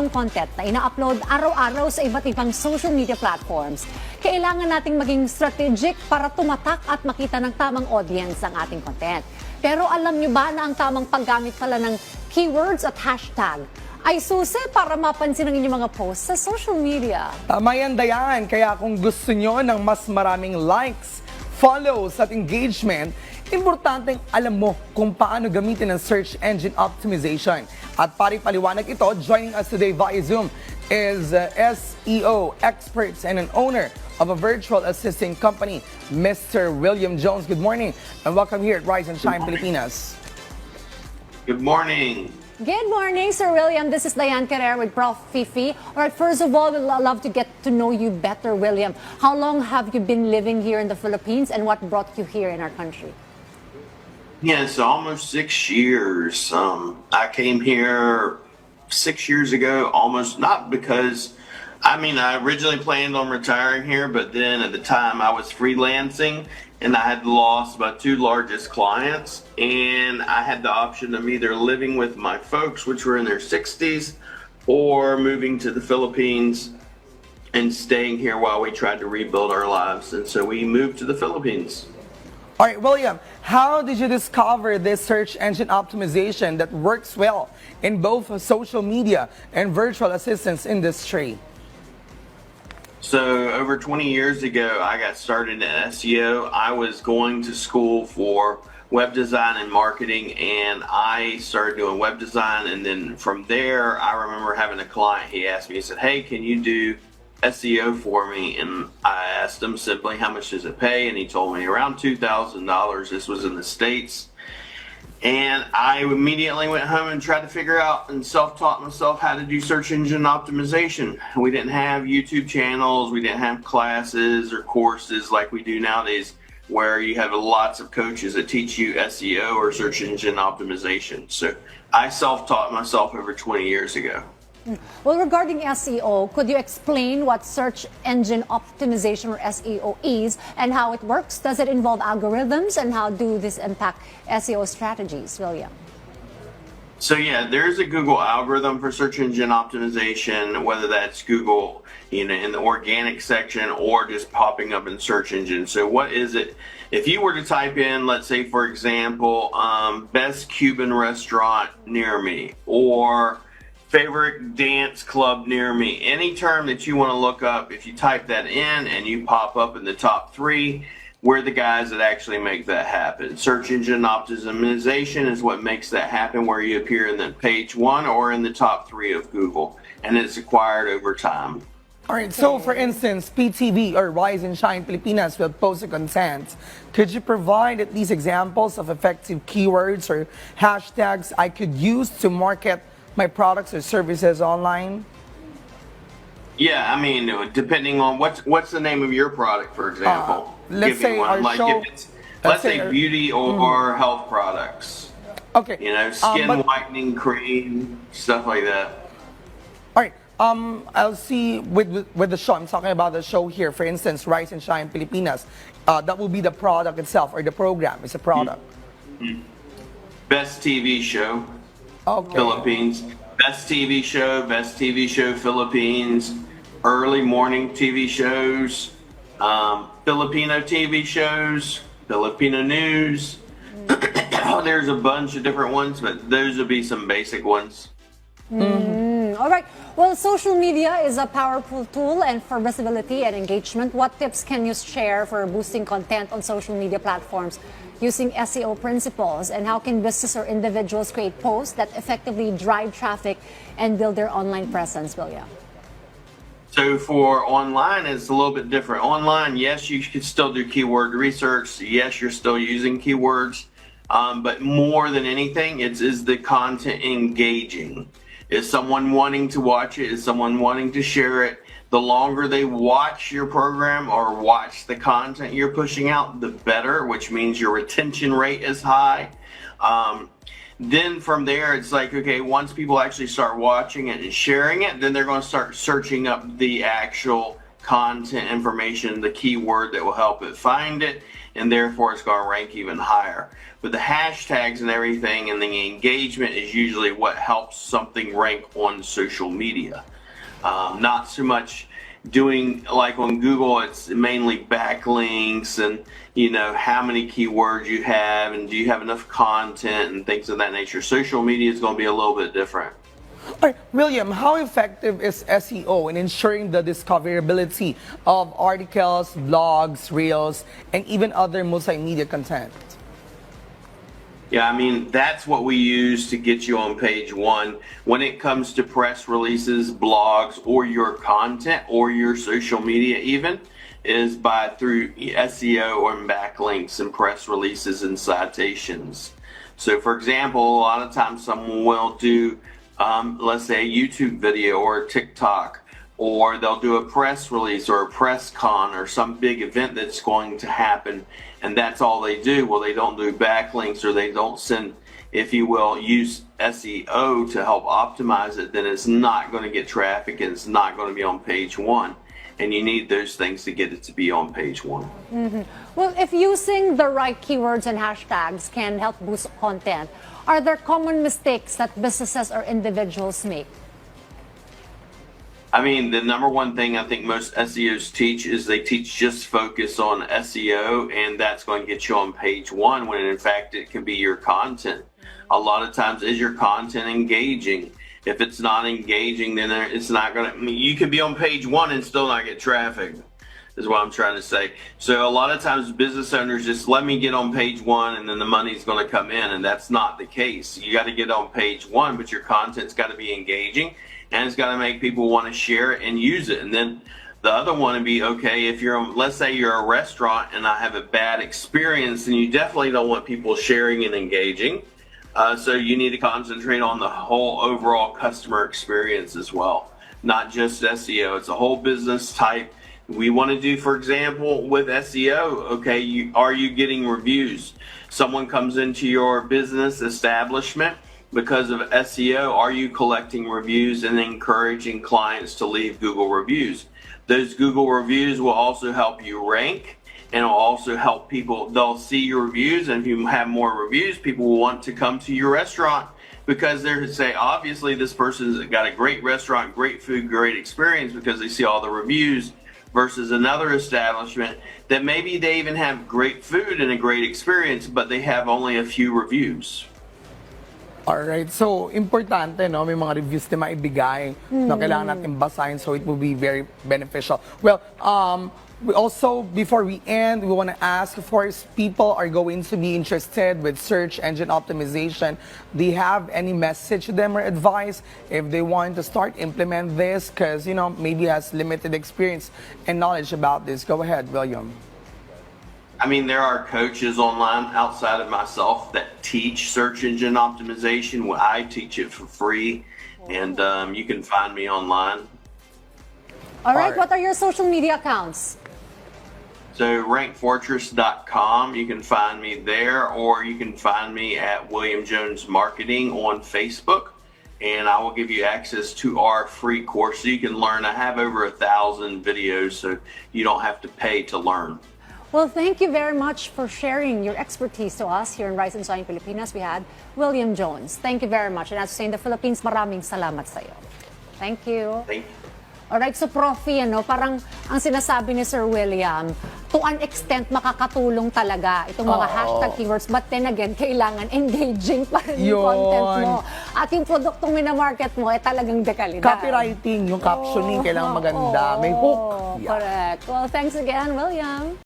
ng content na ina-upload araw-araw sa iba't ibang social media platforms. Kailangan nating maging strategic para tumatak at makita ng tamang audience ang ating content. Pero alam nyo ba na ang tamang paggamit pala ng keywords at hashtag ay susi para mapansin ang inyong mga posts sa social media? Tama yan, Dayan. Kaya kung gusto nyo ng mas maraming likes, follows at engagement, importanteng alam mo kung paano gamitin ang search engine optimization. At paliwanag ito, joining us today via Zoom is SEO experts and an owner of a virtual assisting company, Mr. William Jones. Good morning and welcome here at Rise and Shine Pilipinas. Good morning. Good morning, Sir William. This is Diane Carrera with Prof. Fifi. All right, first of all, we'd love to get to know you better, William. How long have you been living here in the Philippines and what brought you here in our country? Yes, almost 6 years. I came here 6 years ago, almost not because, I originally planned on retiring here, but then at the time I was freelancing and I had lost my 2 largest clients, and I had the option of either living with my folks, which were in their 60s, or moving to the Philippines and staying here while we tried to rebuild our lives. And so we moved to the Philippines. All right, William, how did you discover this search engine optimization that works well in both social media and virtual assistance industry? So over 20 years ago, I got started in SEO. I was going to school for web design and marketing, and I started doing web design. And then from there, I remember having a client. He asked me, he said, "Hey, can you do SEO for me?" And I asked him simply, "How much does it pay?" And he told me around $2,000. This was in the States. And I immediately went home and tried to figure out and self-taught myself how to do search engine optimization. We didn't have YouTube channels, we didn't have classes or courses like we do nowadays, where you have lots of coaches that teach you SEO or search engine optimization. So I self-taught myself over 20 years ago. Well, regarding SEO, could you explain what search engine optimization or SEO is and how it works? Does it involve algorithms and how do this impact SEO strategies, William? So yeah, there's a Google algorithm for search engine optimization, whether that's Google, in the organic section or just popping up in search engine. So what is it? If you were to type in, let's say for example, best Cuban restaurant near me, or favorite dance club near me, any term that you want to look up, if you type that in and you pop up in the top 3, we're the guys that actually make that happen. Search engine optimization is what makes that happen, where you appear in the page 1 or in the top 3 of Google, and it's acquired over time. All right, so for instance, PTV or Rise and Shine Pilipinas will post the content. Could you provide at least examples of effective keywords or hashtags I could use to market my products or services online? Yeah, depending on what's the name of your product, for example. Let's say our show. Let's say beauty or health products. Okay. Skin whitening cream, stuff like that. All right. I'll see with the show. I'm talking about the show here. For instance, Rise and Shine Pilipinas. That will be the product itself, or the program is a product. Mm-hmm. Best TV show. Okay. Philippines. Best TV show Philippines. Early morning TV shows. Filipino TV shows. Filipino news. There's a bunch of different ones, but those would be some basic ones. All right. Well, social media is a powerful tool and for visibility and engagement. What tips can you share for boosting content on social media platforms using SEO principles? And how can business or individuals create posts that effectively drive traffic and build their online presence, William? So for online, it's a little bit different. Online, yes, you can still do keyword research. Yes, you're still using keywords. But more than anything, is the content engaging? Is someone wanting to watch it? Is someone wanting to share it? The longer they watch your program or watch the content you're pushing out, the better, which means your retention rate is high. Then from there, it's like, okay, once people actually start watching it and sharing it, then they're going to start searching up the actual content information, the keyword that will help it find it, and therefore it's going to rank even higher. But the hashtags and everything and the engagement is usually what helps something rank on social media. Not so much doing like on Google, it's mainly backlinks and how many keywords you have and do you have enough content and things of that nature. Social media is going to be a little bit different. All right, William, how effective is SEO in ensuring the discoverability of articles, blogs, reels, and even other multimedia content? Yeah, I mean, that's what we use to get you on page one. When it comes to press releases, blogs, or your content, or your social media even, is through SEO or backlinks and press releases and citations. So for example, a lot of times someone will do, let's say a YouTube video or a TikTok, or they'll do a press release or a press con or some big event that's going to happen, and that's all they do. Well, they don't do backlinks, or they don't send, if you will, use SEO to help optimize it, then it's not going to get traffic and it's not going to be on page one. And you need those things to get it to be on page one. Mm-hmm. Well, if using the right keywords and hashtags can help boost content, are there common mistakes that businesses or individuals make? I mean, the number one thing I think most SEOs teach is they teach just focus on SEO, and that's going to get you on page one, when in fact it can be your content. A lot of times, is your content engaging? If it's not engaging, then it's not going to, I mean, you could be on page one and still not get traffic, is what I'm trying to say. So a lot of times business owners just let me get on page one and then the money's going to come in, and that's not the case. You got to get on page one, but your content's got to be engaging, and it's got to make people want to share it and use it. And then the other one would be, okay, if you're, let's say you're a restaurant and I have a bad experience, then you definitely don't want people sharing and engaging. So you need to concentrate on the whole overall customer experience as well, not just SEO. It's a whole business type. We want to do, for example, with SEO, okay, are you getting reviews? Someone comes into your business establishment because of SEO. Are you collecting reviews and encouraging clients to leave Google reviews? Those Google reviews will also help you rank, and it'll also help people. They'll see your reviews, and if you have more reviews, people will want to come to your restaurant because they're say, obviously this person's got a great restaurant, great food, great experience, because they see all the reviews, versus another establishment that maybe they even have great food and a great experience, but they have only a few reviews. Alright, so importante, no? May mga reviews na maibigay na kailangan natin basahin, so it will be very beneficial. Well, we also, before we end, we want to ask, of course, people are going to be interested with search engine optimization. Do you have any message to them or advice if they want to start implement this? Because, maybe has limited experience and knowledge about this. Go ahead, William. I mean, there are coaches online outside of myself that teach search engine optimization. Well, I teach it for free, and you can find me online. All right, what are your social media accounts? So rankfortress.com, you can find me there, or you can find me at William Jones Marketing on Facebook, and I will give you access to our free course so you can learn. I have over 1,000 videos, so you don't have to pay to learn. Well, thank you very much for sharing your expertise to us here in Rise and Shine Pilipinas. We had William Jones. Thank you very much. And as you say in the Philippines, maraming salamat sa iyo. Thank you. Thank you. Alright, so Profi, parang ang sinasabi ni Sir William, to an extent makakatulong talaga itong mga hashtag keywords, but then again, kailangan engaging pa rin yung content mo. At yung produktong minamarket mo, talagang dekalidad. Copywriting, yung captioning, kailangan maganda. May hook. Correct. Well, thanks again, William.